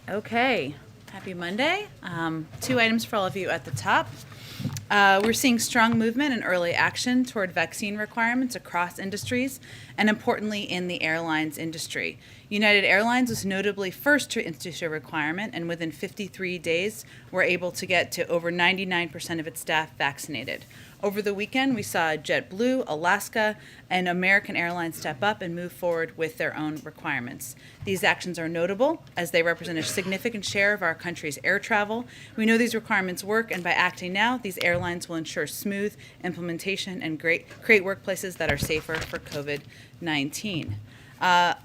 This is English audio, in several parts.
Okay, happy Monday. Two items for all of you at the top. We're seeing strong movement and early action toward vaccine requirements across industries, and importantly in the airlines industry. United Airlines was notably first to institute a requirement, and within 53 days were able to get to over 99% of its staff vaccinated. Over the weekend, we saw JetBlue, Alaska, and American Airlines step up and move forward with their own requirements. These actions are notable as they represent a significant share of our country's air travel. We know these requirements work, and by acting now, these airlines will ensure smooth implementation and create workplaces that are safer for COVID-19.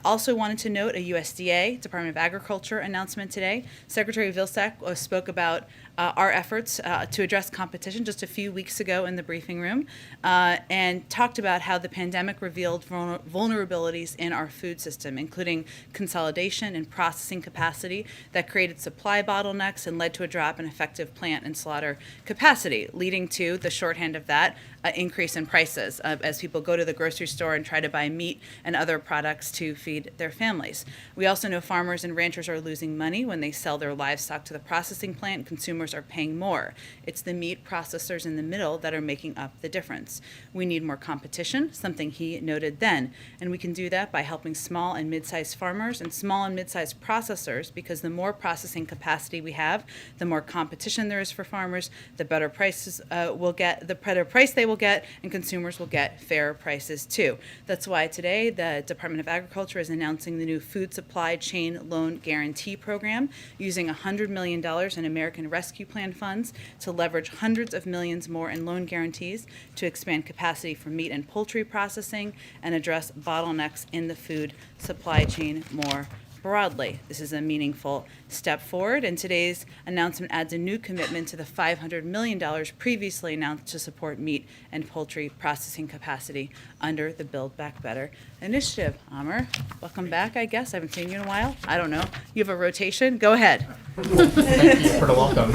Also wanted to note a USDA, Department of Agriculture announcement today. Secretary Vilsack spoke about our efforts to address competition just a few weeks ago in the briefing room and talked about how the pandemic revealed vulnerabilities in our food system, including consolidation and processing capacity that created supply bottlenecks and led to a drop in effective plant and slaughter capacity, leading to the shorthand of that increase in prices as people go to the grocery store and try to buy meat and other products to feed their families. We also know farmers and ranchers are losing money when they sell their livestock to the processing plant. Consumers are paying more. It's the meat processors in the middle that are making up the difference. We need more competition, something he noted then, and we can do that by helping small and mid-sized farmers and small and mid-sized processors, because the more processing capacity we have, the more competition there is for farmers, the better prices will get, the better price they will get, and consumers will get fair prices too. That's why today the Department of Agriculture is announcing the new Food Supply Chain Loan Guarantee Program, using $100 million in American Rescue Plan funds to leverage hundreds of millions more in loan guarantees to expand capacity for meat and poultry processing and address bottlenecks in the food supply chain more broadly. This is a meaningful step forward, and today's announcement adds a new commitment to the $500 million previously announced to support meat and poultry processing capacity under the Build Back Better initiative. Amr, welcome back, I guess. I haven't seen you in a while. I don't know. You have a rotation? Go ahead. Thank you for the welcome.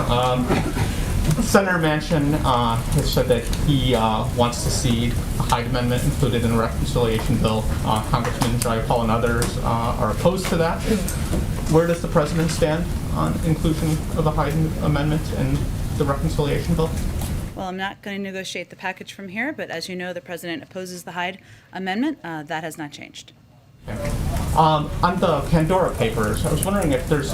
Senator Manchin has said that he wants to see the Hyde Amendment included in the reconciliation bill. Congressman Jayapal and others are opposed to that. Where does the president stand on inclusion of the Hyde Amendment in the reconciliation bill? Well, I'm not going to negotiate the package from here, but as you know, the president opposes the Hyde Amendment. That has not changed. Okay. On the Pandora Papers, I was wondering if there's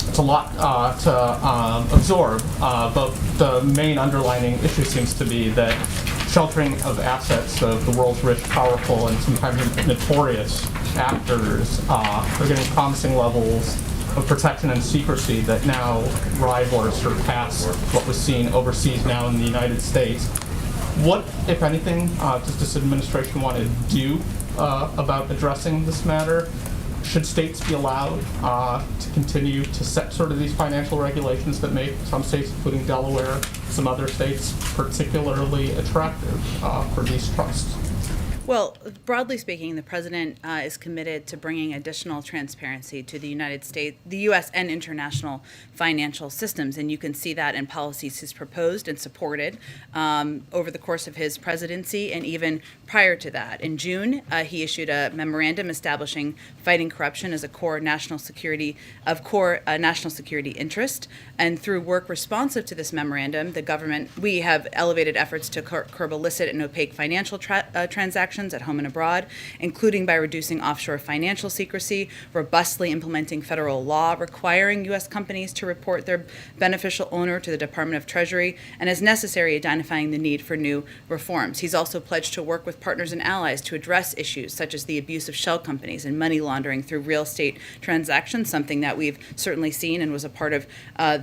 it's a lot to absorb, but the main underlining issue seems to be that sheltering of assets of the world's rich, powerful, and sometimes notorious actors are getting promising levels of protection and secrecy that now rival or surpass what was seen overseas now in the United States. What, if anything, does this administration want to do about addressing this matter? Should states be allowed to continue to set sort of these financial regulations that make some states, including Delaware, some other states, particularly attractive for these trusts? Well, broadly speaking, the president is committed to bringing additional transparency to the United States, the U.S. and international financial systems, and you can see that in policies he's proposed and supported over the course of his presidency and even prior to that. In June, he issued a memorandum establishing fighting corruption as a core national security interest, and through work responsive to this memorandum, the government, we have elevated efforts to curb illicit and opaque financial transactions at home and abroad, including by reducing offshore financial secrecy, robustly implementing federal law requiring U.S. companies to report their beneficial owner to the Department of Treasury, and as necessary, identifying the need for new reforms. He's also pledged to work with partners and allies to address issues such as the abuse of shell companies and money laundering through real estate transactions, something that we've certainly seen and was a part of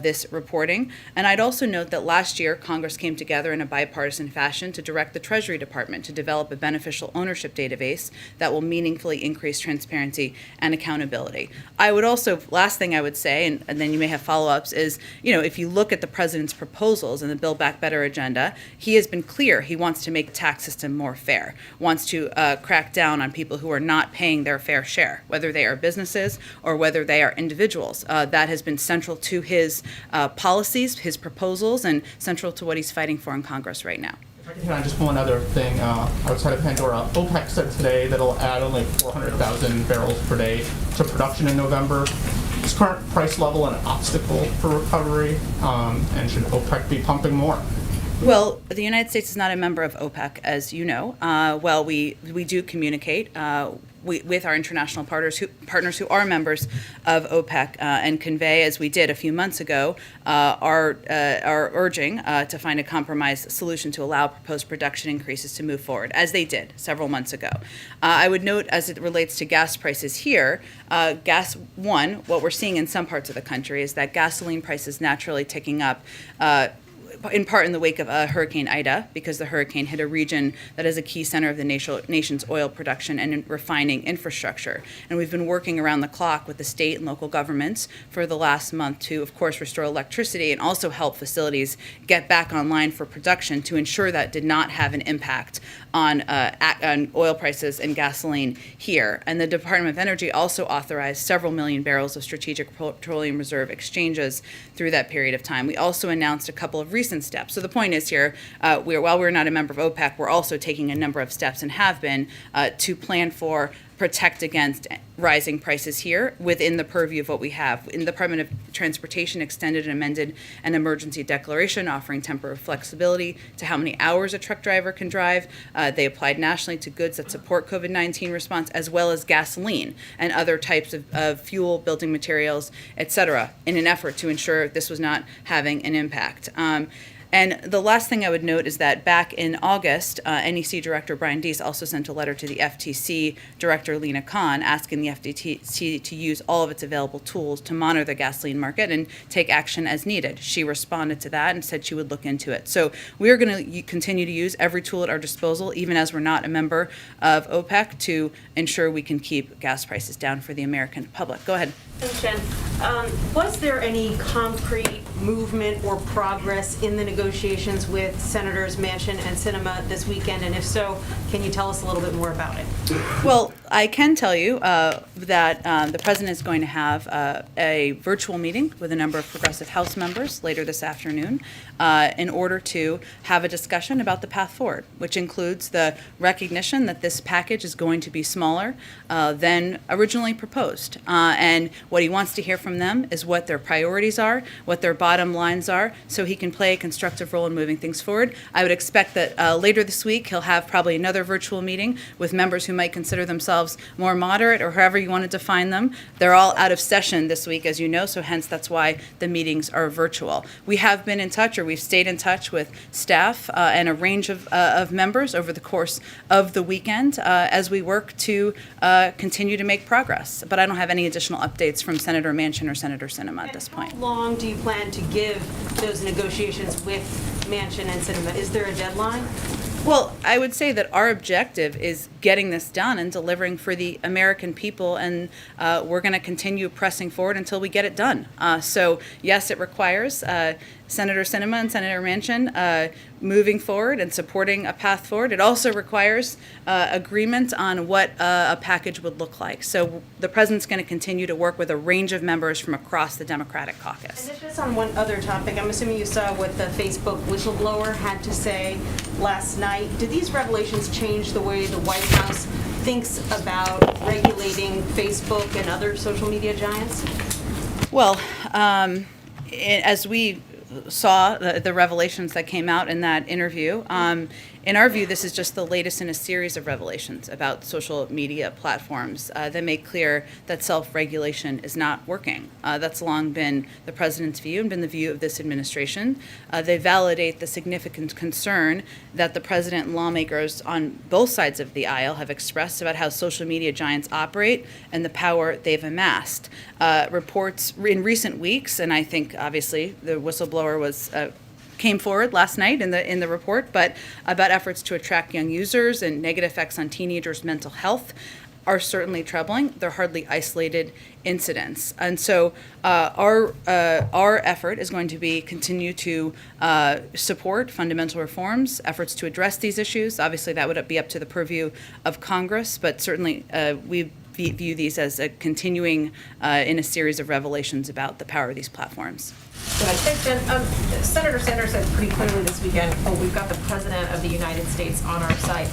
this reporting. And I'd also note that last year, Congress came together in a bipartisan fashion to direct the Treasury Department to develop a beneficial ownership database that will meaningfully increase transparency and accountability. I would also, last thing I would say, and then you may have follow-ups, is, if you look at the president's proposals in the Build Back Better agenda, he has been clear he wants to make the tax system more fair, wants to crack down on people who are not paying their fair share, whether they are businesses or whether they are individuals. That has been central to his policies, his proposals, and central to what he's fighting for in Congress right now. Just one other thing outside of Pandora. OPEC said today that it'll add only 400,000 barrels per day to production in November. Is current price level an obstacle for recovery, and should OPEC be pumping more? Well, the United States is not a member of OPEC, as you know. Well, we do communicate with our international partners who are members of OPEC and convey, as we did a few months ago, our urging to find a compromise solution to allow proposed production increases to move forward, as they did several months ago. I would note, as it relates to gas prices here, what we're seeing in some parts of the country is that gasoline prices naturally ticking up, in part in the wake of Hurricane Ida, because the hurricane hit a region that is a key center of the nation's oil production and refining infrastructure. And we've been working around the clock with the state and local governments for the last month to, of course, restore electricity and also help facilities get back online for production to ensure that did not have an impact on oil prices and gasoline here. And the Department of Energy also authorized several million barrels of strategic petroleum reserve exchanges through that period of time. We also announced a couple of recent steps. So the point is here, while we're not a member of OPEC, we're also taking a number of steps and have been to plan for, protect against rising prices here within the purview of what we have. In the Department of Transportation extended and amended an emergency declaration offering temporary flexibility to how many hours a truck driver can drive. They applied nationally to goods that support COVID-19 response, as well as gasoline and other types of fuel, building materials, et cetera, in an effort to ensure this was not having an impact. And the last thing I would note is that back in August, NEC Director Brian Deese also sent a letter to the FTC Director Lena Khan asking the FTC to use all of its available tools to monitor the gasoline market and take action as needed. She responded to that and said she would look into it. So we are going to continue to use every tool at our disposal, even as we're not a member of OPEC, to ensure we can keep gas prices down for the American public. Go ahead. Thanks, Jen. Was there any concrete movement or progress in the negotiations with Senators Manchin and Sinema this weekend? And if so, can you tell us a little bit more about it? Well, I can tell you that the President is going to have a virtual meeting with a number of progressive House members later this afternoon in order to have a discussion about the path forward, which includes the recognition that this package is going to be smaller than originally proposed. And what he wants to hear from them is what their priorities are, what their bottom lines are, so he can play a constructive role in moving things forward. I would expect that later this week he'll have probably another virtual meeting with members who might consider themselves more moderate or however you want to define them. They're all out of session this week, as you know, so hence that's why the meetings are virtual. We have been in touch, or we've stayed in touch with staff and a range of members over the course of the weekend as we work to continue to make progress. But I don't have any additional updates from Senator Manchin or Senator Sinema at this point. How long do you plan to give those negotiations with Manchin and Sinema? Is there a deadline? Well, I would say that our objective is getting this done and delivering for the American people, and we're going to continue pressing forward until we get it done. So, yes, it requires Senator Sinema and Senator Manchin moving forward and supporting a path forward. It also requires agreement on what a package would look like. So the President's going to continue to work with a range of members from across the Democratic caucus. And just on one other topic, I'm assuming you saw what the Facebook whistleblower had to say last night. Did these revelations change the way the White House thinks about regulating Facebook and other social media giants? Well, as we saw the revelations that came out in that interview, in our view, this is just the latest in a series of revelations about social media platforms that make clear that self-regulation is not working. That's long been the President's view and been the view of this administration. They validate the significant concern that the President and lawmakers on both sides of the aisle have expressed about how social media giants operate and the power they've amassed. Reports in recent weeks, and I think obviously the whistleblower came forward last night in the report, but about efforts to attract young users and negative effects on teenagers' mental health are certainly troubling. They're hardly isolated incidents. And so our effort is going to be continue to support fundamental reforms, efforts to address these issues. Obviously, that would be up to the purview of Congress, but certainly we view these as a continuing in a series of revelations about the power of these platforms. Thanks, Jen. Senator Sanders said pretty clearly this weekend, we've got the President of the United States on our side.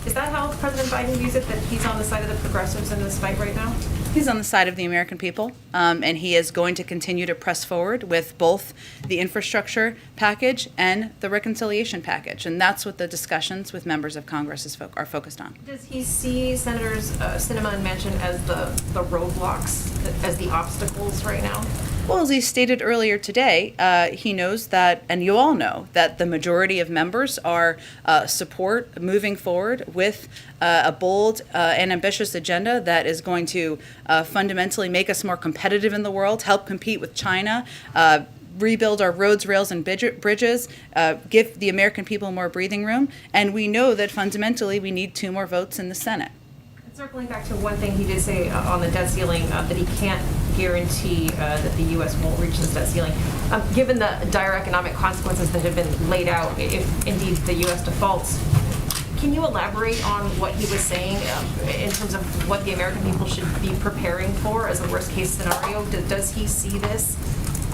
Is that how President Biden views it, that he's on the side of the progressives in this fight right now? He's on the side of the American people, and he is going to continue to press forward with both the infrastructure package and the reconciliation package. And that's what the discussions with members of Congress are focused on. Does he see Senators Sinema and Manchin as the roadblocks, as the obstacles right now? Well, as he stated earlier today, he knows that, and you all know, that the majority of members are support moving forward with a bold and ambitious agenda that is going to fundamentally make us more competitive in the world, help compete with China, rebuild our roads, rails, and bridges, give the American people more breathing room. And we know that fundamentally we need 2 more votes in the Senate. Circling back to one thing he did say on the debt ceiling, that he can't guarantee that the U.S. won't reach this debt ceiling. Given the dire economic consequences that have been laid out, if indeed the U.S. defaults, can you elaborate on what he was saying in terms of what the American people should be preparing for as a worst-case scenario? Does he see this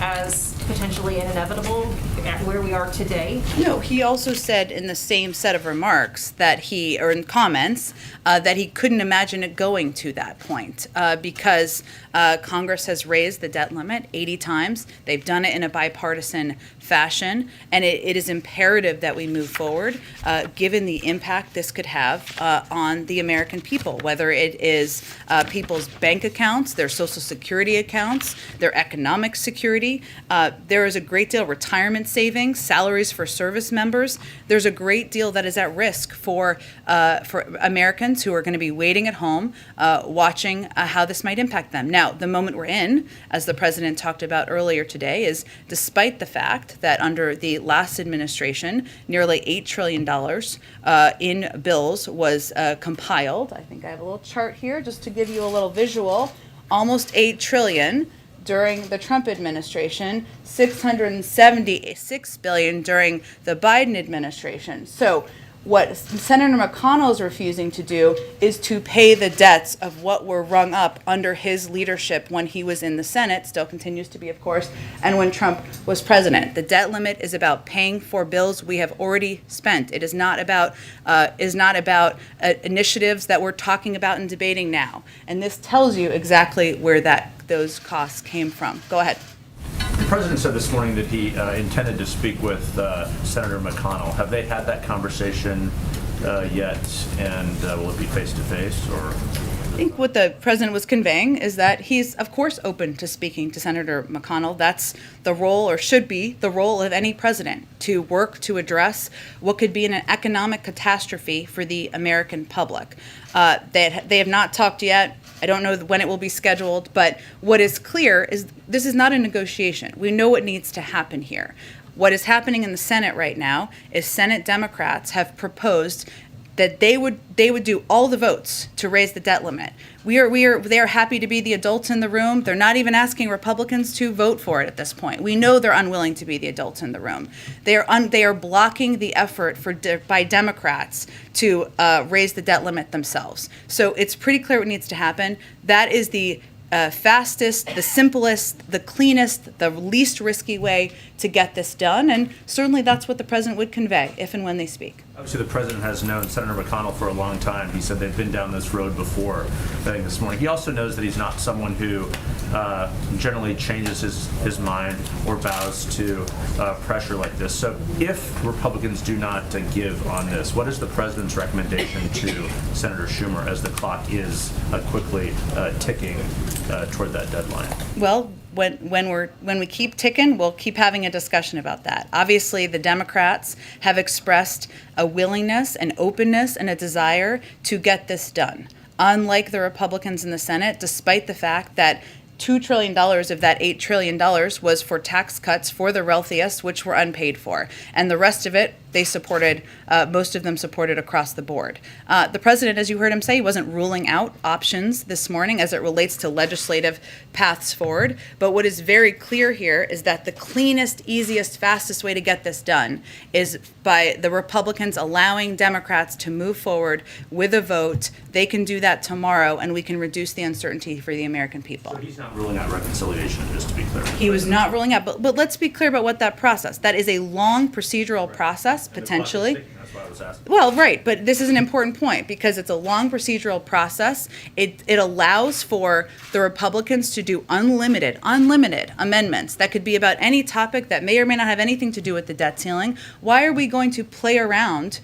as potentially an inevitable at where we are today? No, he also said in the same set of remarks or in comments, that he couldn't imagine it going to that point because Congress has raised the debt limit 80 times. They've done it in a bipartisan fashion, and it is imperative that we move forward given the impact this could have on the American people, whether it is people's bank accounts, their Social Security accounts, their economic security. There is a great deal of retirement savings, salaries for service members. There's a great deal that is at risk for Americans who are going to be waiting at home, watching how this might impact them. Now, the moment we're in, as the president talked about earlier today, is despite the fact that under the last administration, nearly $8 trillion in bills was compiled. I think I have a little chart here just to give you a little visual. Almost $8 trillion during the Trump administration, $676 billion during the Biden administration. So what Senator McConnell is refusing to do is to pay the debts of what were rung up under his leadership when he was in the Senate, still continues to be, of course, and when Trump was president. The debt limit is about paying for bills we have already spent. It is not about initiatives that we're talking about and debating now. And this tells you exactly where those costs came from. Go ahead. The president said this morning that he intended to speak with Senator McConnell. Have they had that conversation yet, and will it be face-to-face, or? I think what the president was conveying is that he's, of course, open to speaking to Senator McConnell. That's the role, or should be the role, of any president, to work to address what could be an economic catastrophe for the American public. They have not talked yet. I don't know when it will be scheduled, but what is clear is this is not a negotiation. We know what needs to happen here. What is happening in the Senate right now is Senate Democrats have proposed that they would do all the votes to raise the debt limit. They are happy to be the adults in the room. They're not even asking Republicans to vote for it at this point. We know they're unwilling to be the adults in the room. They are blocking the effort by Democrats to raise the debt limit themselves. So it's pretty clear what needs to happen. That is the fastest, the simplest, the cleanest, the least risky way to get this done. And certainly that's what the president would convey if and when they speak. Obviously, the president has known Senator McConnell for a long time. He said they've been down this road before, I think, this morning. He also knows that he's not someone who generally changes his mind or bows to pressure like this. So if Republicans do not give on this, what is the president's recommendation to Senator Schumer as the clock is quickly ticking toward that deadline? Well, when we keep ticking, we'll keep having a discussion about that. Obviously, the Democrats have expressed a willingness, an openness, and a desire to get this done. Unlike the Republicans in the Senate, despite the fact that $2 trillion of that $8 trillion was for tax cuts for the wealthiest, which were unpaid for. And the rest of it, they supported, most of them supported across the board. The president, as you heard him say, wasn't ruling out options this morning as it relates to legislative paths forward. But what is very clear here is that the cleanest, easiest, fastest way to get this done is by the Republicans allowing Democrats to move forward with a vote. They can do that tomorrow, and we can reduce the uncertainty for the American people. So he's not ruling out reconciliation, just to be clear. He was not ruling out, but let's be clear about what that process. That is a long procedural process. process, potentially. That's why I was asking. Well, right, but this is an important point because it's a long procedural process. It allows for the Republicans to do unlimited amendments that could be about any topic that may or may not have anything to do with the debt ceiling. Why are we going to play around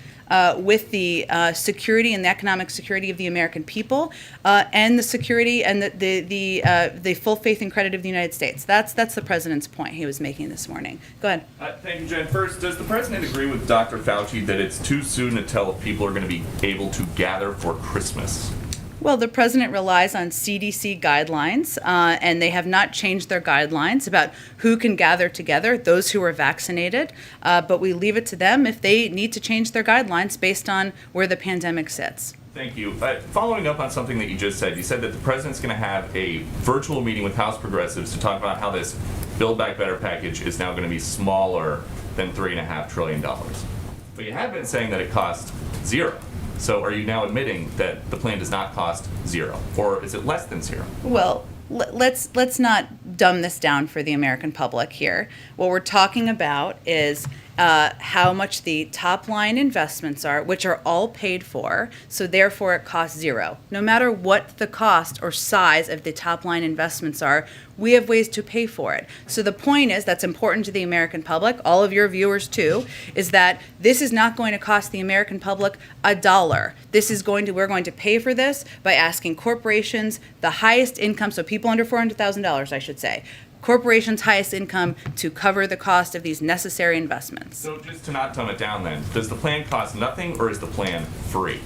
with the security and the economic security of the American people and the security and the full faith and credit of the United States? That's the president's point he was making this morning. Go ahead. Thank you, Jen. First, does the president agree with Dr. Fauci that it's too soon to tell if people are going to be able to gather for Christmas? Well, the president relies on CDC guidelines, and they have not changed their guidelines about who can gather together, those who are vaccinated. But we leave it to them if they need to change their guidelines based on where the pandemic sits. Thank you. Following up on something that you just said, you said that the president's going to have a virtual meeting with House progressives to talk about how this Build Back Better package is now going to be smaller than $3.5 trillion. But you have been saying that it costs zero. So are you now admitting that the plan does not cost zero? Or is it less than zero? Well, let's not dumb this down for the American public here. What we're talking about is how much the top line investments are, which are all paid for, so therefore it costs zero. No matter what the cost or size of the top line investments are, we have ways to pay for it. So the point is, that's important to the American public, all of your viewers too, is that this is not going to cost the American public $1. We're going to pay for this by asking corporations, the highest income, so people under $400,000, I should say, corporations' highest income, to cover the cost of these necessary investments. So just to not dumb it down then, does the plan cost nothing or is the plan free?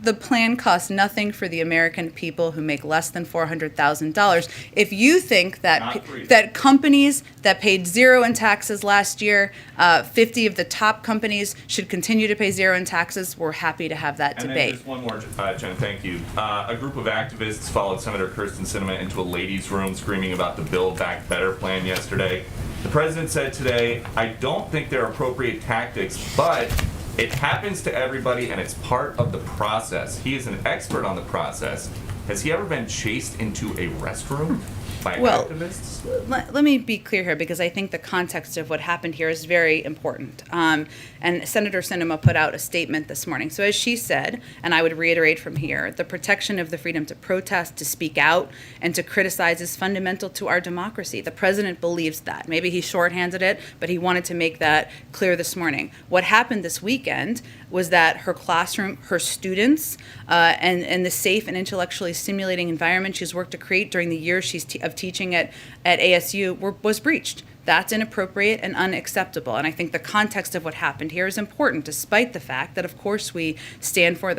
The plan costs nothing for the American people who make less than $400,000. If you think that companies that paid zero in taxes last year, 50 of the top companies should continue to pay zero in taxes, we're happy to have that And debate. then just one more, Jen, thank you. A group of activists followed Senator Kirsten Sinema into a ladies' room screaming about the Build Back Better plan yesterday. The president said today, I don't think they're appropriate tactics, but it happens to everybody and it's part of the process. He is an expert on the process. Has he ever been chased into a restroom by activists? Let me be clear here, because I think the context of what happened here is very important. And Senator Sinema put out a statement this morning. So as she said, and I would reiterate from here, the protection of the freedom to protest, to speak out, and to criticize is fundamental to our democracy. The president believes that. Maybe he shorthanded it, but he wanted to make that clear this morning. What happened this weekend was that her classroom, her students, and the safe and intellectually stimulating environment she's worked to create during the years of teaching at ASU was breached. That's inappropriate and unacceptable. And I think the context of what happened here is important, despite the fact that, of course, the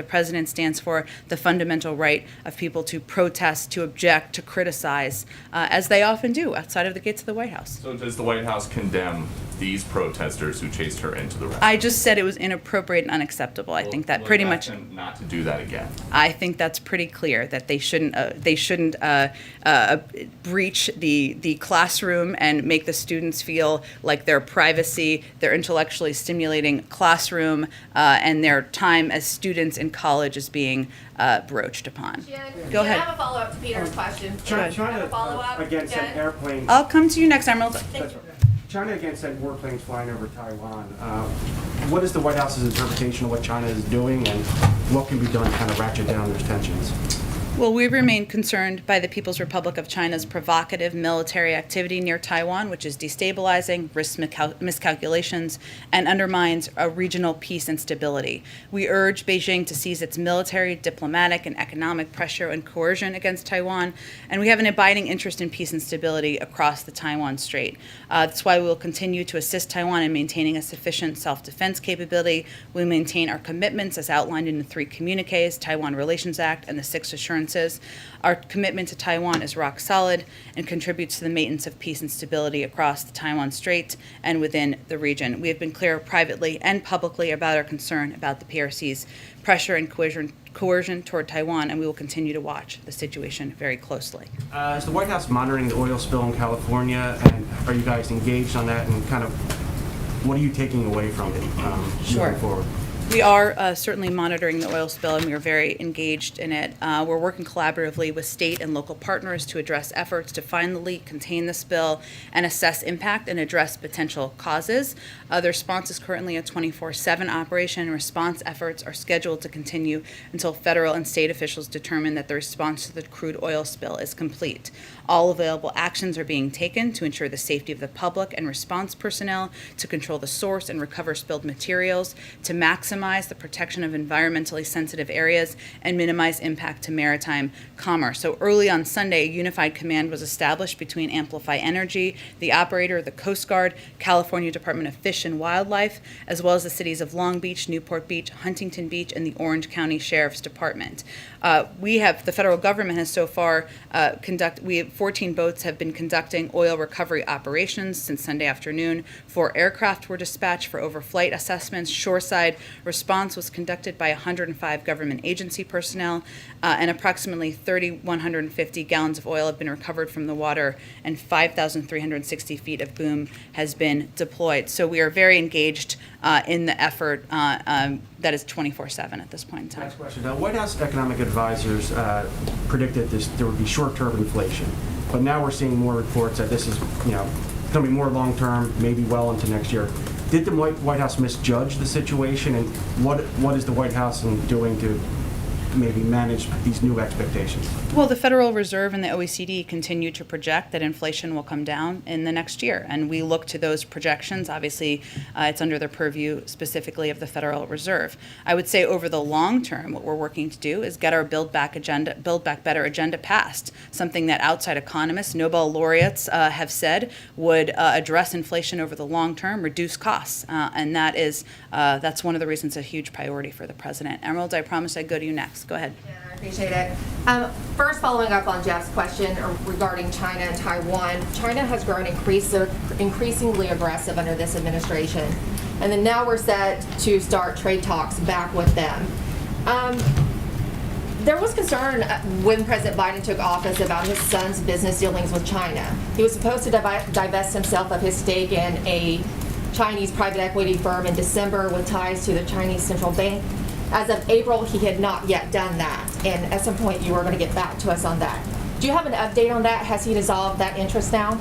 president stands for the fundamental right of people to protest, to object, to criticize, as they often do outside of the gates of the White House. So does the White House condemn these protesters who chased her into the restroom? I just said it was inappropriate and unacceptable. I think that pretty much. Not to do that again. I think that's pretty clear that they shouldn't breach the classroom and make the students feel like their privacy, their intellectually stimulating classroom, and their time as students in college is being broached upon. Go ahead. I have a follow-up to Peter's question. China Have a follow-up, again sent Jen? airplanes. I'll come to you next, Emerald. That's right. China again sent warplanes flying over Taiwan. What is the White House's interpretation of what China is doing, and what can be done to kind of ratchet down those tensions? Well, we remain concerned by the People's Republic of China's provocative military activity near Taiwan, which is destabilizing, risks miscalculations, and undermines regional peace and stability. We urge Beijing to cease its military, diplomatic, and economic pressure and coercion against Taiwan, and we have an abiding interest in peace and stability across the Taiwan Strait. That's why we will continue to assist Taiwan in maintaining a sufficient self-defense capability. We maintain our commitments as outlined in the 3 communiques, Taiwan Relations Act, and the 6 assurances. Our commitment to Taiwan is rock solid and contributes to the maintenance of peace and stability across the Taiwan Strait and within the region. We have been clear privately and publicly about our concern about the PRC's pressure and coercion toward Taiwan, and we will continue to watch the situation very closely. Is the White House monitoring the oil spill in California, and are you guys engaged on that, and kind of what are you taking away from it Sure. moving forward? We are certainly monitoring the oil spill, and we are very engaged in it. We're working collaboratively with state and local partners to address efforts to find the leak, contain the spill, and assess impact and address potential causes. The response is currently a 24/7 operation. Response efforts are scheduled to continue until federal and state officials determine that the response to the crude oil spill is complete. All available actions are being taken to ensure the safety of the public and response personnel, to control the source and recover spilled materials, to maximize the protection of environmentally sensitive areas, and minimize impact to maritime commerce. So early on Sunday, a unified command was established between Amplify Energy, the operator, the Coast Guard, California Department of Fish and Wildlife, as well as the cities of Long Beach, Newport Beach, Huntington Beach, and the Orange County Sheriff's Department. The federal government has so far 14 boats have been conducting oil recovery operations since Sunday afternoon. 4 aircraft were dispatched for overflight assessments. Shoreside response was conducted by 105 government agency personnel, and approximately 3,150 gallons of oil have been recovered from the water, and 5,360 feet of boom has been deployed. So we are very engaged in the effort that is 24/7 at this point in time. Next question. Now, White House economic advisors predicted there would be short-term inflation, but now we're seeing more reports that this is, going to be more long-term, maybe well into next year. Did the White House misjudge the situation, and what is the White House doing to maybe manage these new expectations? Well, the Federal Reserve and the OECD continue to project that inflation will come down in the next year, and we look to those projections. Obviously, it's under the purview specifically of the Federal Reserve. I would say over the long term, what we're working to do is get our Build Back Better agenda passed, something that outside economists, Nobel laureates have said would address inflation over the long term, reduce costs, and that's one of the reasons a huge priority for the president. Emerald, I promised I'd go to you next. Go ahead. Yeah, I appreciate it. First, following up on Jeff's question regarding China and Taiwan, China has grown increasingly aggressive under this administration, and then now we're set to start trade talks back with them. There was concern when President Biden took office about his son's business dealings with China. He was supposed to divest himself of his stake in a Chinese private equity firm in December with ties to the Chinese central bank. As of April, he had not yet done that, and at some point you were going to get back to us on that. Do you have an update on that? Has he dissolved that interest now?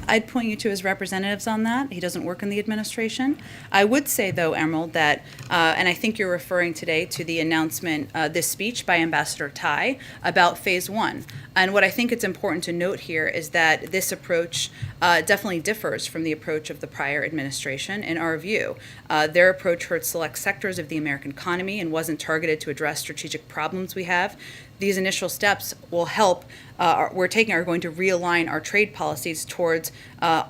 I'd point you to his representatives on that. He doesn't work in the administration. I would say, though, Emerald, that, and I think you're referring today to the announcement, this speech by Ambassador Tai about Phase 1. And what I think it's important to note here is that this approach definitely differs from the approach of the prior administration, in our view. Their approach hurt select sectors of the American economy and wasn't targeted to address strategic problems we have. These initial steps will help, are going to realign our trade policies towards,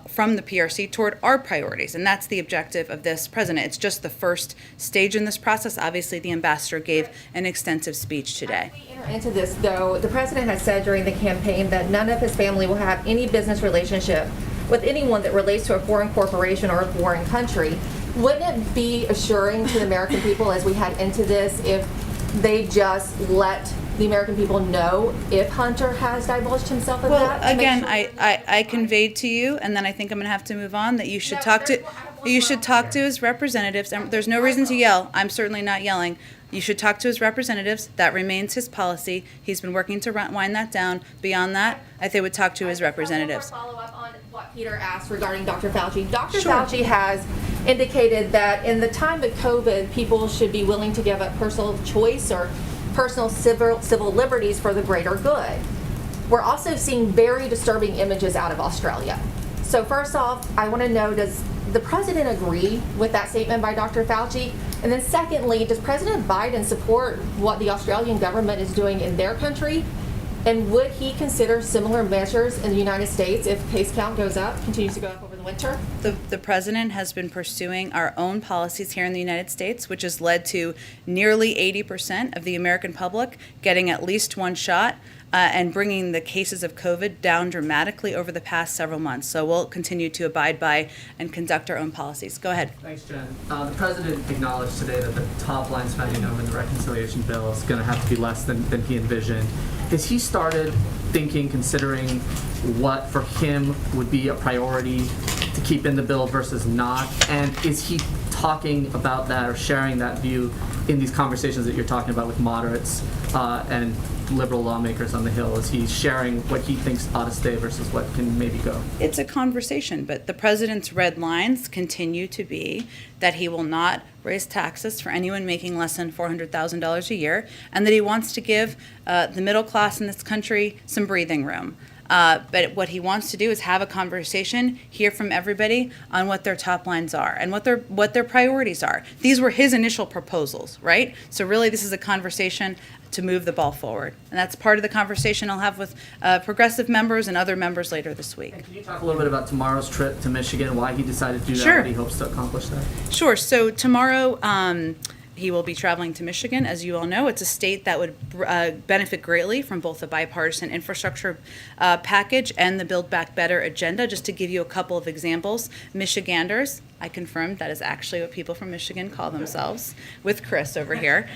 from the PRC toward our priorities. And that's the objective of this president. It's just the first stage in this process. Obviously, the ambassador gave an extensive speech today. As we enter into this, though, the president has said during the campaign that none of his family will have any business relationship with anyone that relates to a foreign corporation or a foreign country. Wouldn't it be assuring to the American people as we head into this if they just let the American people know if Hunter has divulged himself of that? Well, again, I conveyed to you, and then I think I'm going to have to move on, that you should talk to his representatives. There's no reason to yell. I'm certainly not yelling. You should talk to his representatives. That remains his policy. He's been working to wind that down. Beyond that, I think would talk to his representatives. Follow up on what Peter asked regarding Dr. Fauci. Dr. Fauci has indicated that in the time of COVID, people should be willing to give up personal choice or personal civil liberties for the greater good. We're also seeing very disturbing images out of Australia. So first off, I want to know, does the president agree with that statement by Dr. Fauci? And then secondly, does President Biden support what the Australian government is doing in their country? And would he consider similar measures in the United States if case count goes up, continues to go up over the winter? The president has been pursuing our own policies here in the United States, which has led to nearly 80% of the American public getting at least one shot, and bringing the cases of COVID down dramatically over the past several months. So we'll continue to abide by and conduct our own policies. Go ahead. Thanks, Jen. The president acknowledged today that the top line spending over the reconciliation bill is going to have to be less than he envisioned. Has he started considering what for him would be a priority to keep in the bill versus not? And is he talking about that or sharing that view in these conversations that you're talking about with moderates and liberal lawmakers on the Hill? Is he sharing what he thinks ought to stay versus what can maybe go? It's a conversation, but the president's red lines continue to be that he will not raise taxes for anyone making less than $400,000 a year, and that he wants to give the middle class in this country some breathing room. But what he wants to do is have a conversation, hear from everybody on what their top lines are and what their priorities are. These were his initial proposals, right? So really, this is a conversation to move the ball forward, and that's part of the conversation I'll have with progressive members and other members later this week. And can you talk a little bit about tomorrow's trip to Michigan, why he decided to do that, Sure. what he hopes to accomplish there? Sure. So tomorrow, he will be traveling to Michigan. As you all know, it's a state that would benefit greatly from both the bipartisan infrastructure package and the Build Back Better agenda. Just to give you a couple of examples, Michiganders, I confirmed that is actually what people from Michigan call themselves, with Chris over here,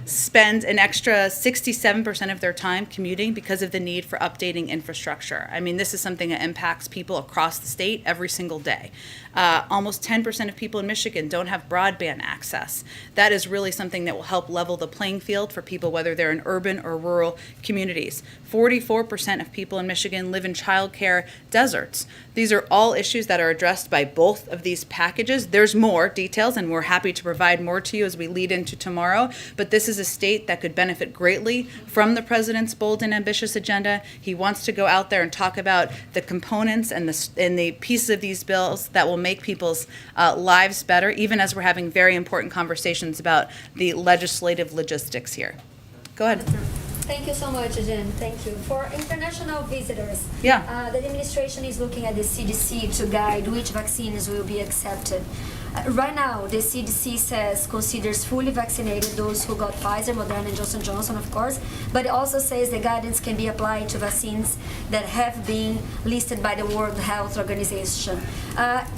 spend an extra 67% of their time commuting because of the need for updating infrastructure. I mean, this is something that impacts people across the state every single day. Almost 10% of people in Michigan don't have broadband access. That is really something that will help level the playing field for people, whether they're in urban or rural communities. 44% of people in Michigan live in childcare deserts. These are all issues that are addressed by both of these packages. There's more details, and we're happy to provide more to you as we lead into tomorrow. But this is a state that could benefit greatly from the president's bold and ambitious agenda. He wants to go out there and talk about the components and the pieces of these bills that will make people's lives better, even as we're having very important conversations about the legislative logistics here. Go ahead. Thank you so much, Jen. Thank you. For international visitors, Yeah. the administration is looking at the CDC to guide which vaccines will be accepted. Right now, the CDC says considers fully vaccinated those who got Pfizer, Moderna, and Johnson & Johnson, of course, but it also says the guidance can be applied to vaccines that have been listed by the World Health Organization.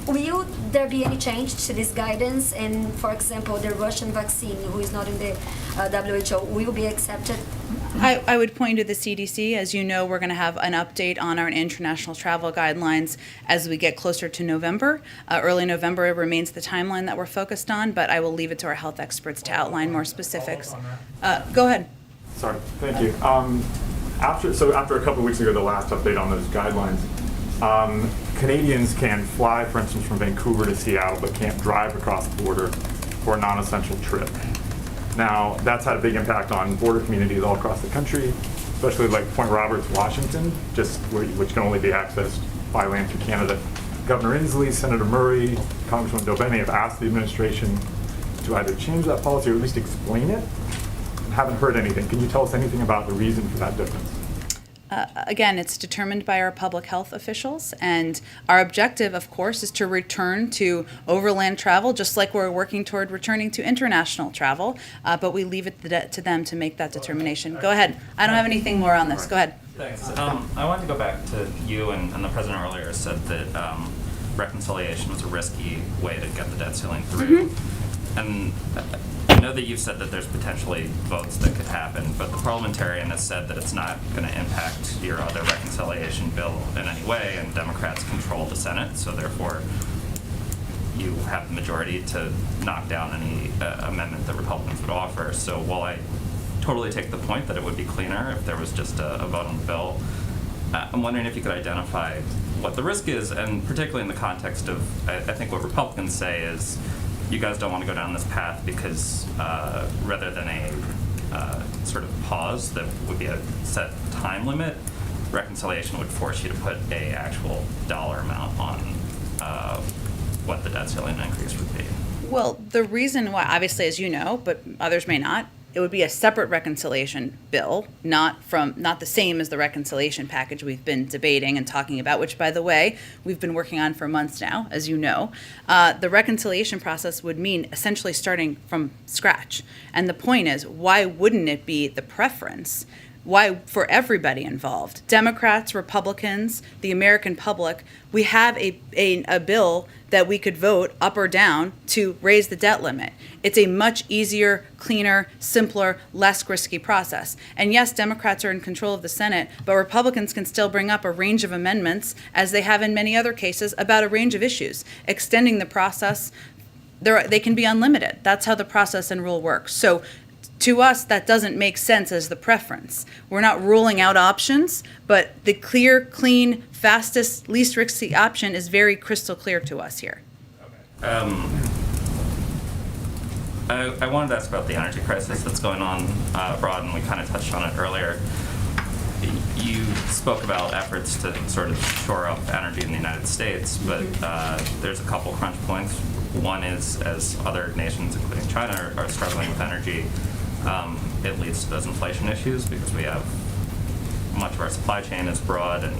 Will there be any change to this guidance? And, for example, the Russian vaccine, who is not in the WHO, will be accepted? I would point to the CDC. As you know, we're going to have an update on our international travel guidelines as we get closer to November. Early November remains the timeline that we're focused on, but I will leave it to our health experts to outline more specifics. Go ahead. Sorry, thank you. After a couple of weeks ago, the last update on those guidelines, Canadians can fly, for instance, from Vancouver to Seattle, but can't drive across the border for a non-essential trip. Now, that's had a big impact on border communities all across the country, especially like Point Roberts, Washington, which can only be accessed by land through Canada. Governor Inslee, Senator Murray, Congressman Dobene have asked the administration to either change that policy or at least explain it. I haven't heard anything. Can you tell us anything about the reason for that difference? Again, it's determined by our public health officials, and our objective, of course, is to return to overland travel, just like we're working toward returning to international travel, but we leave it to them to make that determination. Go ahead. I don't have anything more on this. Go ahead. Thanks. I wanted to go back to you and the president earlier said that reconciliation was a risky way to get the debt ceiling through. And I know that you've said that there's potentially votes that could happen, but the parliamentarian has said that it's not going to impact your other reconciliation bill in any way, and Democrats control the Senate, so therefore you have the majority to knock down any amendment that Republicans would offer. So while I totally take the point that it would be cleaner if there was just a vote on the bill, I'm wondering if you could identify what the risk is, and particularly in the context of, I think what Republicans say is, you guys don't want to go down this path because rather than a sort of pause that would be a set time limit, reconciliation would force you to put a actual dollar amount on what the debt ceiling increase would be. Well, the reason why, obviously, as you know, but others may not, it would be a separate reconciliation bill, not the same as the reconciliation package we've been debating and talking about, which, by the way, we've been working on for months now, as you know. The reconciliation process would mean essentially starting from scratch. And the point is, why wouldn't it be the preference why for everybody involved, Democrats, Republicans, the American public, we have a bill that we could vote up or down to raise the debt limit. It's a much easier, cleaner, simpler, less risky process. And yes, Democrats are in control of the Senate, but Republicans can still bring up a range of amendments, as they have in many other cases, about a range of issues, extending the process. They can be unlimited. That's how the process and rule works. So to us, that doesn't make sense as the preference. We're not ruling out options, but the clear, clean, fastest, least risky option is very crystal clear to us here. I wanted to ask about the energy crisis that's going on abroad, and we kind of touched on it earlier. You spoke about efforts to sort of shore up energy in the United States, but there's a couple crunch points. One is, as other nations, including China, are struggling with energy, it leads to those inflation issues because we have much of our supply chain is broad and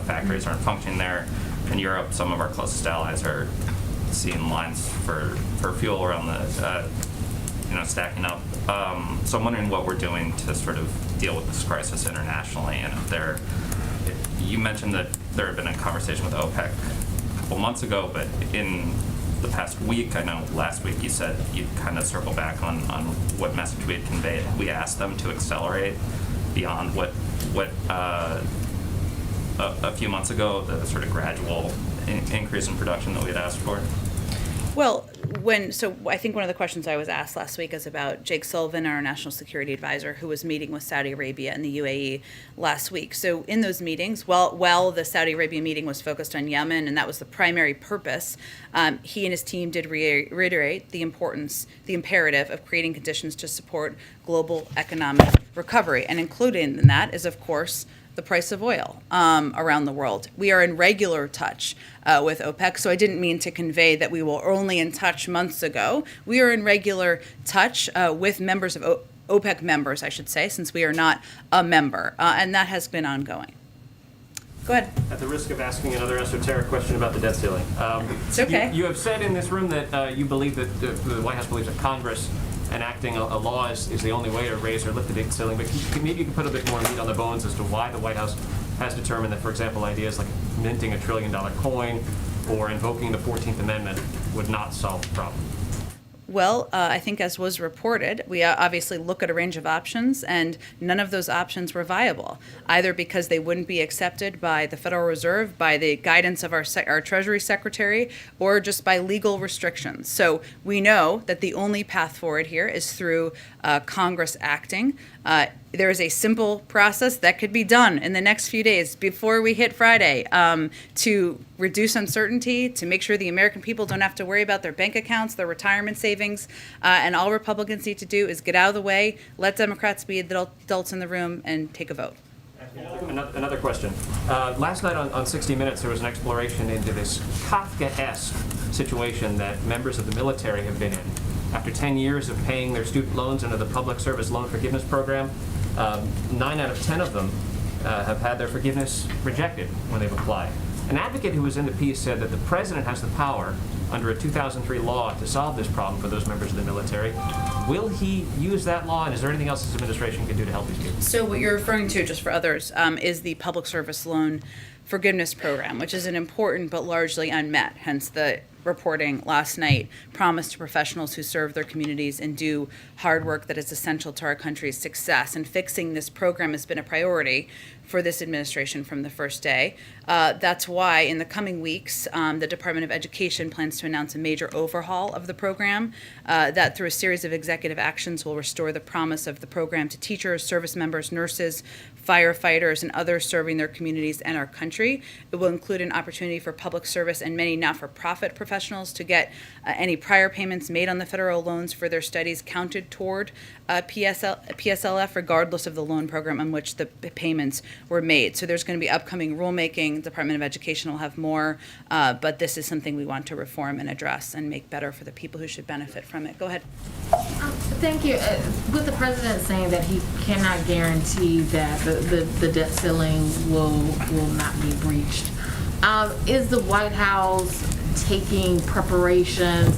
factories aren't functioning there. In Europe, some of our closest allies are seeing lines for fuel around the stacking up. So I'm wondering what we're doing to sort of deal with this crisis internationally, and you mentioned that there had been a conversation with OPEC a couple months ago, but in the past week, I know last week you said you'd kind of circle back on what message we had conveyed. We asked them to accelerate beyond what a few months ago, the sort of gradual increase in production that we had asked for. Well, I think one of the questions I was asked last week is about Jake Sullivan, our national security advisor, who was meeting with Saudi Arabia and the UAE last week. So in those meetings, while the Saudi Arabia meeting was focused on Yemen, and that was the primary purpose, he and his team did reiterate the imperative of creating conditions to support global economic recovery. And included in that is, of course, the price of oil around the world. We are in regular touch with OPEC, so I didn't mean to convey that we were only in touch months ago. We are in regular touch with members of OPEC members, I should say, since we are not a member, and that has been ongoing. Go ahead. At the risk of asking another esoteric question about the debt ceiling. It's okay. You have said in this room that you believe that the White House believes that Congress enacting a law is the only way to raise or lift the debt ceiling, but maybe you can put a bit more meat on the bones as to why the White House has determined that, for example, ideas like minting $1 trillion coin or invoking the 14th Amendment would not solve the problem. Well, I think as was reported, we obviously look at a range of options, and none of those options were viable, either because they wouldn't be accepted by the Federal Reserve, by the guidance of our Treasury Secretary, or just by legal restrictions. So we know that the only path forward here is through Congress acting. There is a simple process that could be done in the next few days before we hit Friday to reduce uncertainty, to make sure the American people don't have to worry about their bank accounts, their retirement savings, and all Republicans need to do is get out of the way, let Democrats be adults in the room, and take a vote. Another question. Last night on 60 Minutes, there was an exploration into this Kafkaesque situation that members of the military have been in. After 10 years of paying their student loans under the Public Service Loan Forgiveness Program, 9 out of 10 of them have had their forgiveness rejected when they've applied. An advocate who was in the piece said that the president has the power under a 2003 law to solve this problem for those members of the military. Will he use that law, and is there anything else his administration can do to help these people? So what you're referring to, just for others, is the Public Service Loan Forgiveness Program, which is an important but largely unmet, hence the reporting last night, promise to professionals who serve their communities and do hard work that is essential to our country's success. And fixing this program has been a priority for this administration from the first day. That's why in the coming weeks, the Department of Education plans to announce a major overhaul of the program that through a series of executive actions will restore the promise of the program to teachers, service members, nurses, firefighters, and others serving their communities and our country. It will include an opportunity for public service and many not-for-profit professionals to get any prior payments made on the federal loans for their studies counted toward PSLF, regardless of the loan program on which the payments were made. So there's going to be upcoming rulemaking. Department of Education will have more, but this is something we want to reform and address and make better for the people who should benefit from it. Go ahead. Thank you. With the president saying that he cannot guarantee that the debt ceiling will not be breached, is the White House taking preparations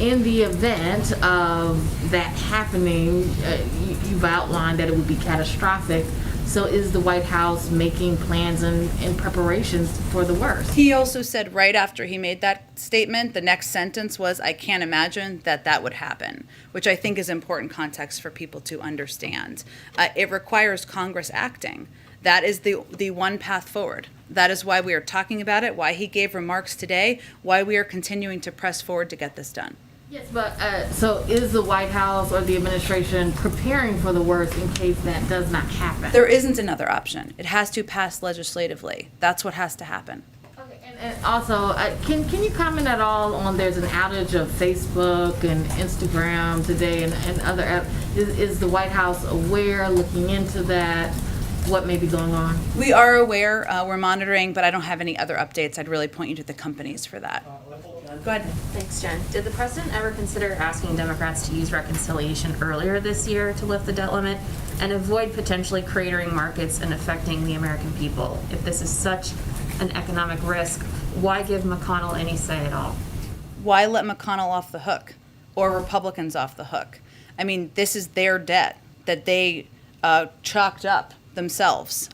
in the event of that happening? You've outlined that it would be catastrophic, So is the White House making plans and preparations for the worst? He also said right after he made that statement, the next sentence was, "I can't imagine that would happen," which I think is important context for people to understand. It requires Congress acting. That is the one path forward. That is why we are talking about it, why he gave remarks today, why we are continuing to press forward to get this done. Yes, but so is the White House or the administration preparing for the worst in case that does not happen? There isn't another option. It has to pass legislatively. That's what has to happen. Okay, and also, can you comment at all on there's an outage of Facebook and Instagram today and other apps? Is the White House aware, looking into that? What may be going on? We are aware, we're monitoring, but I don't have any other updates. I'd really point you to the companies for that. Go ahead. Thanks, Jen. Did the president ever consider asking Democrats to use reconciliation earlier this year to lift the debt limit and avoid potentially cratering markets and affecting the American people? If this is such an economic risk, why give McConnell any say at all? Why let McConnell off the hook or Republicans off the hook? I mean, this is their debt that they chalked up themselves.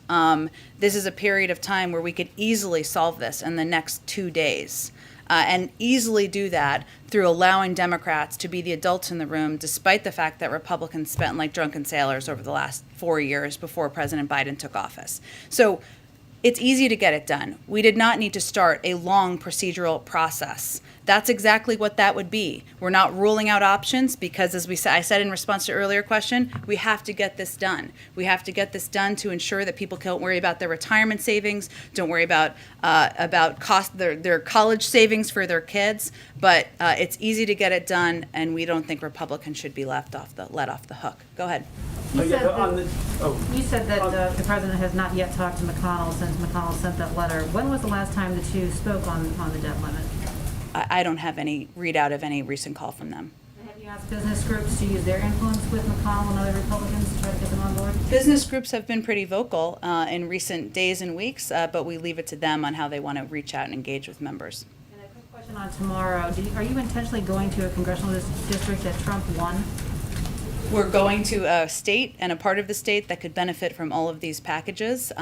This is a period of time where we could easily solve this in the next 2 days. And easily do that through allowing Democrats to be the adults in the room, despite the fact that Republicans spent like drunken sailors over the last 4 years before President Biden took office. So it's easy to get it done. We did not need to start a long procedural process. That's exactly what that would be. We're not ruling out options because, as I said in response to an earlier question, we have to get this done. We have to get this done to ensure that people don't worry about their retirement savings, don't worry about their college savings for their kids. But it's easy to get it done, and we don't think Republicans should be let off the hook. Go ahead. You said that the president has not yet talked to McConnell since McConnell sent that letter. When was the last time the two spoke on the debt limit? I don't have any readout of any recent call from them. Have you asked business groups to use their influence with McConnell and other Republicans to try to get them on board? Business groups have been pretty vocal in recent days and weeks, but we leave it to them on how they want to reach out and engage with members. And a quick question on tomorrow. Are you intentionally going to a congressional district that Trump won? We're going to a state and a part of the state that could benefit from all of these packages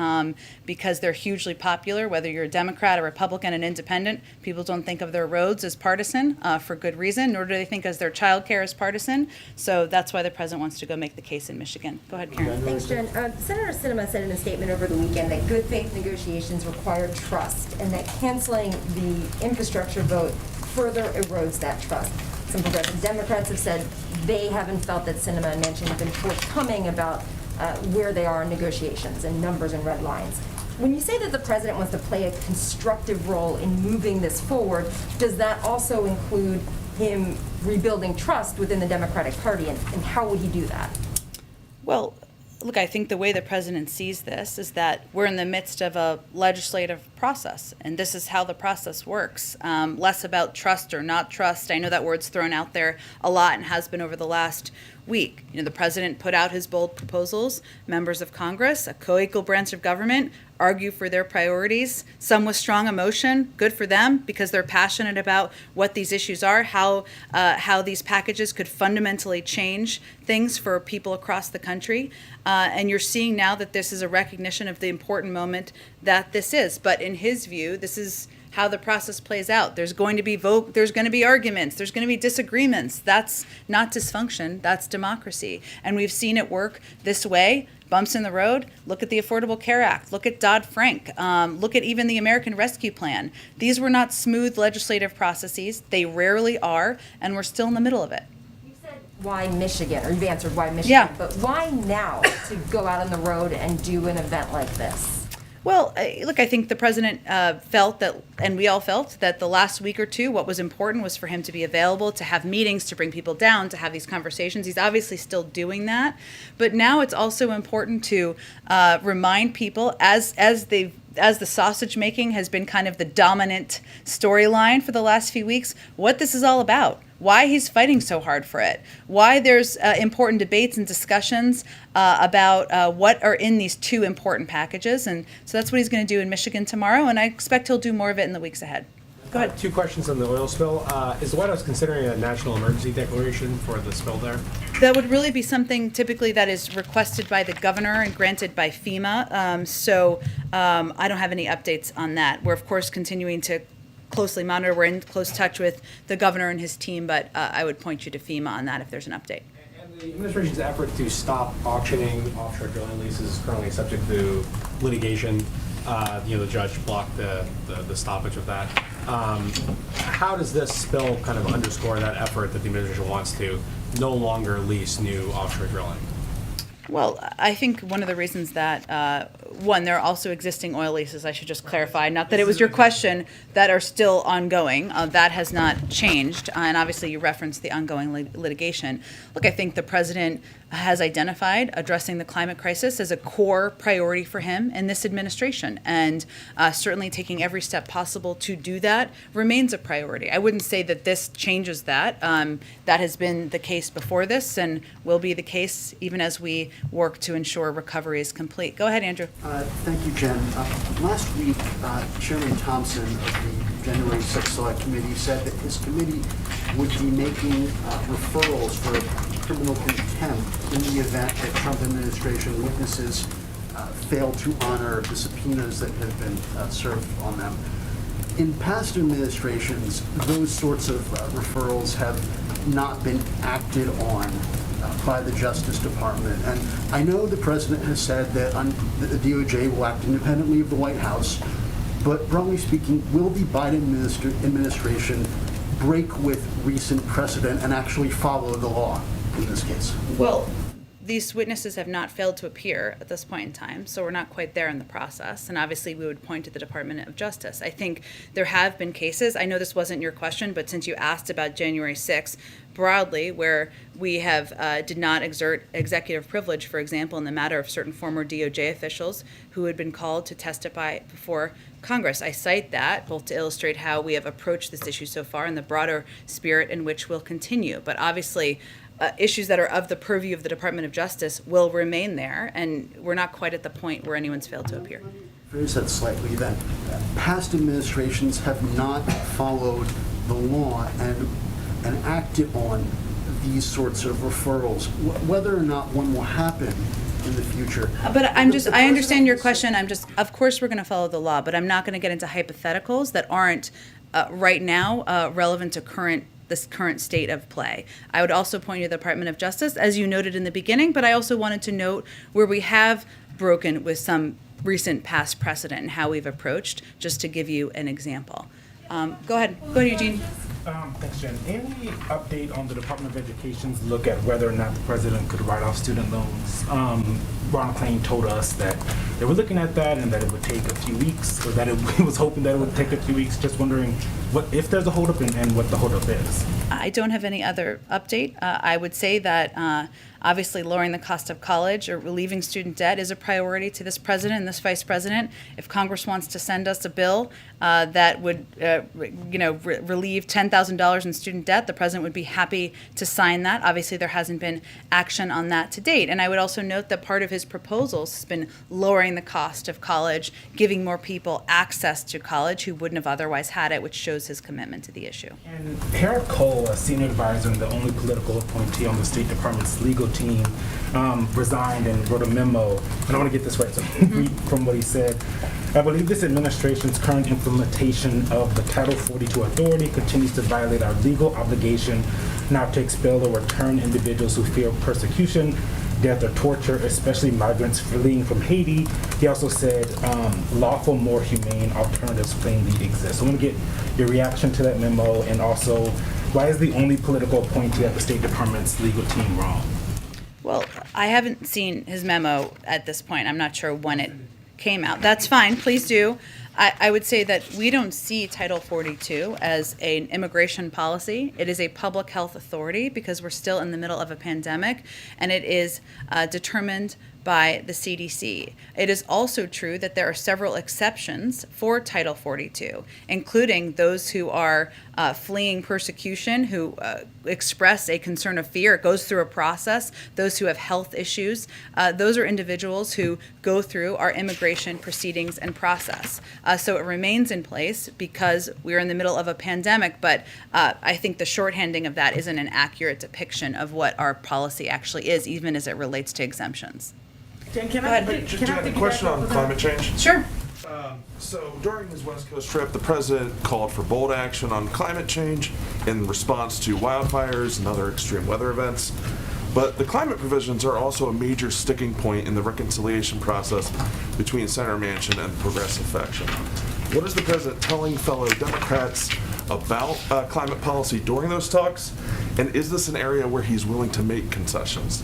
because they're hugely popular, whether you're a Democrat, a Republican, an independent. People don't think of their roads as partisan for good reason, nor do they think as their child care as partisan. So that's why the president wants to go make the case in Michigan. Go ahead, Karen. Thanks, Jen. Senator Sinema said in a statement over the weekend that good faith negotiations require trust and that canceling the infrastructure vote further erodes that trust. Some progressive Democrats have said they haven't felt that Sinema and Manchin have been forthcoming about where they are in negotiations and numbers and red lines. When you say that the president wants to play a constructive role in moving this forward, does that also include him rebuilding trust within the Democratic Party, and how would he do that? Well, look, I think the way the president sees this is that we're in the midst of a legislative process, and this is how the process works. Less about trust or not trust. I know that word's thrown out there a lot and has been over the last week. You know, the president put out his bold proposals. Members of Congress, a co-equal branch of government, argue for their priorities. Some with strong emotion, good for them because they're passionate about what these issues are, how these packages could fundamentally change things for people across the country. And you're seeing now that this is a recognition of the important moment that this is. But in his view, this is how the process plays out. There's going to be there's going to be arguments, there's going to be disagreements. That's not dysfunction, that's democracy. And we've seen it work this way. Bumps in the road. Look at the Affordable Care Act. Look at Dodd-Frank. Look at even the American Rescue Plan. These were not smooth legislative processes. They rarely are, and we're still in the middle of it. You said why Michigan, or you've answered why Michigan, Yeah. but why now to go out on the road and do an event like this? Well, look, I think the president felt that, and we all felt that the last week or two, what was important was for him to be available, to have meetings, to bring people down, to have these conversations. He's obviously still doing that. But now it's also important to remind people, as the sausage making has been kind of the dominant storyline for the last few weeks, what this is all about. Why he's fighting so hard for it, why there's important debates and discussions about what are in these two important packages. And so that's what he's going to do in Michigan tomorrow, and I expect he'll do more of it in the weeks ahead. Go ahead. Two questions on the oil spill. Is the White House considering a national emergency declaration for the spill there? That would really be something typically that is requested by the governor and granted by FEMA. I don't have any updates on that. We're, of course, continuing to closely monitor. We're in close touch with the governor and his team, but I would point you to FEMA on that if there's an update. And the administration's effort to stop auctioning offshore drilling leases is currently subject to litigation. The judge blocked the stoppage of that. How does this spill kind of underscore that effort that the administration wants to no longer lease new offshore drilling? Well, I think one of the reasons that, one, there are also existing oil leases, I should just clarify, not that it was your question, that are still ongoing. That has not changed. And obviously you referenced the ongoing litigation. Look, I think the president has identified addressing the climate crisis as a core priority for him in this administration. And certainly taking every step possible to do that remains a priority. I wouldn't say that this changes that. That has been the case before this and will be the case even as we work to ensure recovery is complete. Go ahead, Andrew. Thank you, Jen. Last week, Chairman Thompson of the January 6th Select Committee said that his committee would be making referrals for criminal contempt in the event that Trump administration witnesses fail to honor the subpoenas that have been served on them. In past administrations, those sorts of referrals have not been acted on by the Justice Department. And I know the President has said that the DOJ will act independently of the White House, but broadly speaking, will the Biden administration break with recent precedent and actually follow the law in this case? Well, these witnesses have not failed to appear at this point in time, so we're not quite there in the process. And obviously, we would point to the Department of Justice. I think there have been cases, I know this wasn't your question, but since you asked about January 6th, broadly, where we have did not exert executive privilege, for example, in the matter of certain former DOJ officials who had been called to testify before Congress. I cite that both to illustrate how we have approached this issue so far and the broader spirit in which we'll continue. But obviously, issues that are of the purview of the Department of Justice will remain there, and we're not quite at the point where anyone's failed to appear. Phrase that slightly then. Past administrations have not followed the law and acted on these sorts of referrals. Whether or not one will happen in the future. But I understand your question. Of course we're going to follow the law, but I'm not going to get into hypotheticals that aren't right now relevant to this current state of play. I would also point you to the Department of Justice, as you noted in the beginning, but I also wanted to note where we have broken with some recent past precedent and how we've approached, just to give you an example. Go ahead, Eugene. Thanks, Jen. Any update on the Department of Education's look at whether or not the president could write off student loans? Ron McClain told us that they were looking at that and that it would take a few weeks, or that he was hoping that it would take a few weeks. Just wondering what if there's a holdup and what the holdup is. I don't have any other update. I would say that obviously lowering the cost of college or relieving student debt is a priority to this president and this vice president. If Congress wants to send us a bill that would relieve $10,000 in student debt, the president would be happy to sign that. Obviously, there hasn't been action on that to date. And I would also note that part of his proposals has been lowering the cost of college, giving more people access to college who wouldn't have otherwise had it, which shows his commitment to the issue. And Harold Cole, a senior advisor and the only political appointee on the State Department's legal team, resigned and wrote a memo. And I want to get this right, so read from what he said. I believe this administration's current implementation of the Title 42 authority continues to violate our legal obligation not to expel or return individuals who fear persecution, death, or torture, especially migrants fleeing from Haiti. He also said lawful, more humane alternatives plainly exist. So I want to get your reaction to that memo, and also why is the only political appointee at the State Department's legal team wrong? Well, I haven't seen his memo at this point. I'm not sure when it came out. That's fine. Please do. I would say that we don't see Title 42 as an immigration policy. It is a public health authority because we're still in the middle of a pandemic, and it is determined by the CDC. It is also true that there are several exceptions for Title 42, including those who are fleeing persecution, who express a concern of fear. It goes through a process. Those who have health issues, those are individuals who go through our immigration proceedings and process. So it remains in place because we're in the middle of a pandemic, but I think the shorthanding of that isn't an accurate depiction of what our policy actually is, even as it relates to exemptions. Dan, can I have a question on climate change? Sure. So during his West Coast trip, the president called for bold action on climate change in response to wildfires and other extreme weather events. But the climate provisions are also a major sticking point in the reconciliation process between Senator Manchin and the progressive faction. What is the president telling fellow Democrats about climate policy during those talks? And is this an area where he's willing to make concessions?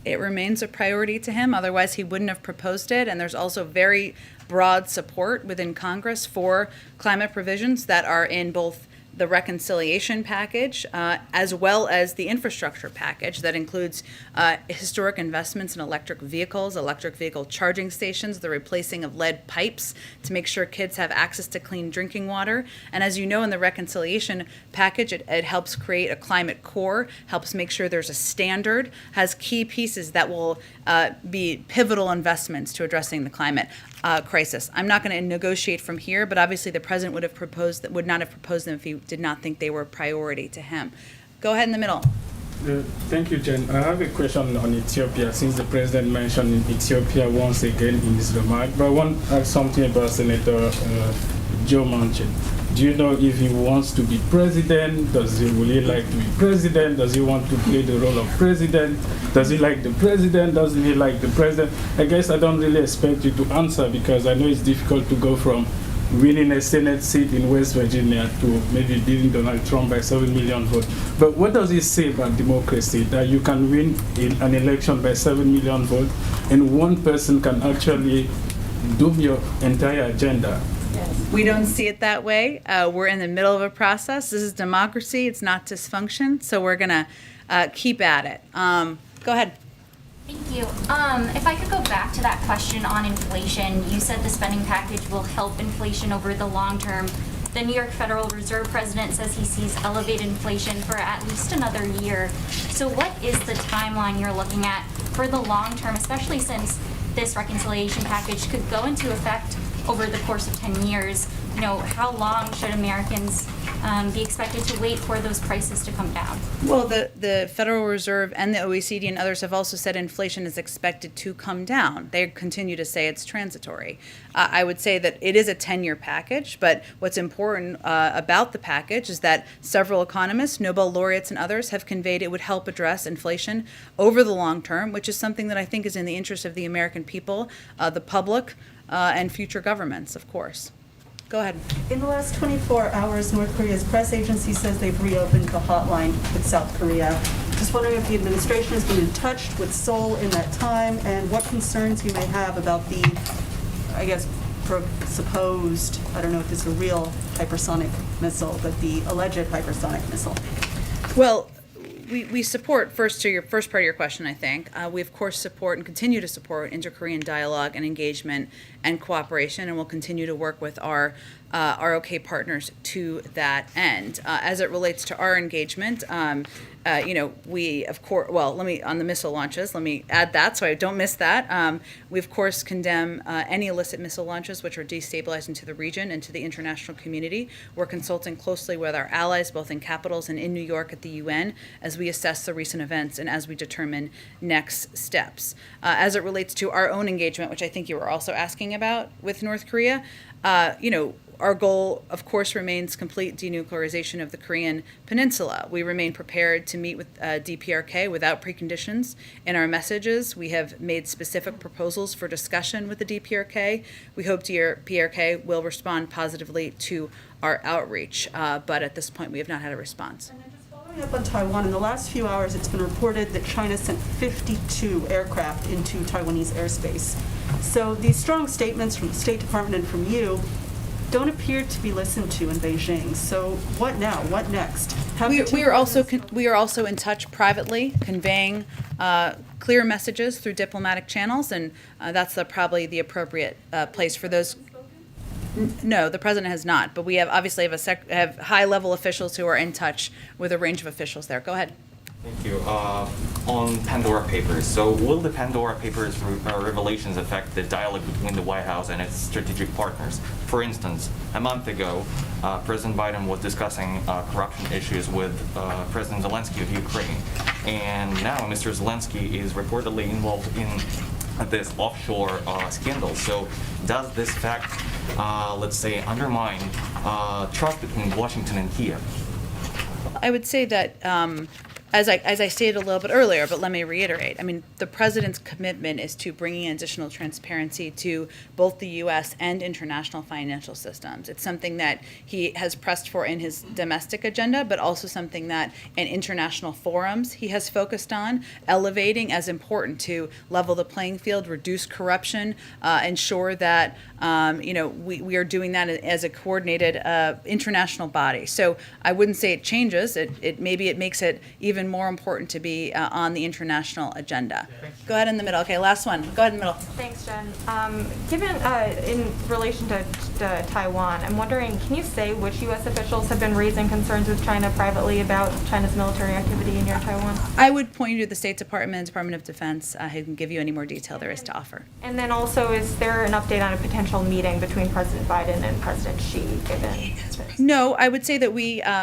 It remains a priority to him, otherwise he wouldn't have proposed it. And there's also very broad support within Congress for climate provisions that are in both the reconciliation package as well as the infrastructure package that includes historic investments in electric vehicle charging stations, the replacing of lead pipes to make sure kids have access to clean drinking water. And as you know, in the reconciliation package, it helps create a climate core, helps make sure there's a standard, has key pieces that will be pivotal investments to addressing the climate crisis. I'm not going to negotiate from here, but obviously the president would not have proposed them if he did not think they were a priority to him. Go ahead in the middle. Thank you, Jen. I have a question on Ethiopia, since the president mentioned Ethiopia once again in his remark. But I want to ask something about Senator Joe Manchin. Do you know if he wants to be president? Does he really like to be president? Does he want to play the role of president? Does he like the president? Doesn't he like the president? I guess I don't really expect you to answer because I know it's difficult to go from winning a Senate seat in West Virginia to maybe beating Donald Trump by 7 million votes. But what does it say about democracy that you can win in an election by 7 million votes and one person can actually doom your entire agenda? We don't see it that way. We're in the middle of a process. This is democracy. It's not dysfunction. So we're going to keep at it. Go ahead. Thank you. If I could go back to that question on inflation, you said the spending package will help inflation over the long term. The New York Federal Reserve president says he sees elevated inflation for at least another year. So what is the timeline you're looking at for the long term, especially since this reconciliation package could go into effect over the course of 10 years? You know, how long should Americans be expected to wait for those prices to come down? Well, the Federal Reserve and the OECD and others have also said inflation is expected to come down. They continue to say it's transitory. I would say that it is a 10-year package, but what's important about the package is that several economists, Nobel laureates and others, have conveyed it would help address inflation over the long term, which is something that I think is in the interest of the American people, the public, and future governments, of course. Go ahead. In the last 24 hours, North Korea's press agency says they've reopened the hotline with South Korea. Just wondering if the administration has been in touch with Seoul in that time and what concerns you may have about the, I guess, supposed, I don't know if it's a real hypersonic missile, but the alleged hypersonic missile. Well, we support, first to your first part of your question, I think, we of course support and continue to support inter-Korean dialogue and engagement and cooperation, and we'll continue to work with our ROK partners to that end. As it relates to our engagement, we of course, well, on the missile launches, let me add that so I don't miss that. We of course condemn any illicit missile launches which are destabilizing to the region and to the international community. We're consulting closely with our allies, both in capitals and in New York at the UN, as we assess the recent events and as we determine next steps. As it relates to our own engagement, which I think you were also asking about with North Korea, our goal, of course, remains complete denuclearization of the Korean Peninsula. We remain prepared to meet with DPRK without preconditions. In our messages, we have made specific proposals for discussion with the DPRK. We hope DPRK will respond positively to our outreach, but at this point, we have not had a response. Following up on Taiwan, in the last few hours, it's been reported that China sent 52 aircraft into Taiwanese airspace. So these strong statements from the State Department and from you don't appear to be listened to in Beijing. So what now? What next? We are also in touch privately, conveying clear messages through diplomatic channels, and that's probably the appropriate place for those. No, the president has not, but we have obviously have high-level officials who are in touch with a range of officials there. Go ahead. Thank you. On Pandora Papers, so will the Pandora Papers revelations affect the dialogue between the White House and its strategic partners? For instance, a month ago, President Biden was discussing corruption issues with President Zelensky of Ukraine, and now Mr. Zelensky is reportedly involved in this offshore scandal. So does this fact, let's say, undermine trust between Washington and Kiev? I would say that, as I stated a little bit earlier, but let me reiterate, I mean, the president's commitment is to bringing additional transparency to both the U.S. and international financial systems. It's something that he has pressed for in his domestic agenda, but also something that in international forums he has focused on, elevating as important to level the playing field, reduce corruption, ensure that we are doing that as a coordinated international body. So I wouldn't say it changes. Maybe it makes it even more important to be on the international agenda. Go ahead in the middle. Okay, last one. Go ahead in the middle. Thanks, Jen. Given in relation to Taiwan, I'm wondering, can you say which U.S. officials have been raising concerns with China privately about China's military activity near Taiwan? I would point you to the State Department, Department of Defense, who can give you any more detail there is to offer. And then also, is there an update on a potential meeting between President Biden and President Xi, given this? No, I would say that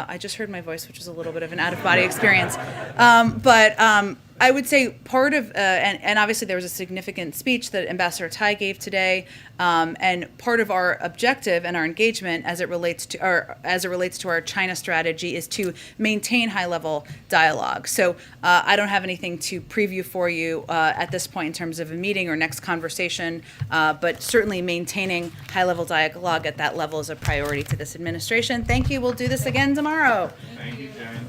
I just heard my voice, which was a little bit of an out-of-body experience. I would say part of, and obviously there was a significant speech that Ambassador Tai gave today, and part of our objective and our engagement as it relates to our China strategy is to maintain high-level dialogue. So I don't have anything to preview for you at this point in terms of a meeting or next conversation, but certainly maintaining high-level dialogue at that level is a priority to this administration. Thank you. We'll do this again tomorrow. Thank you, Jen.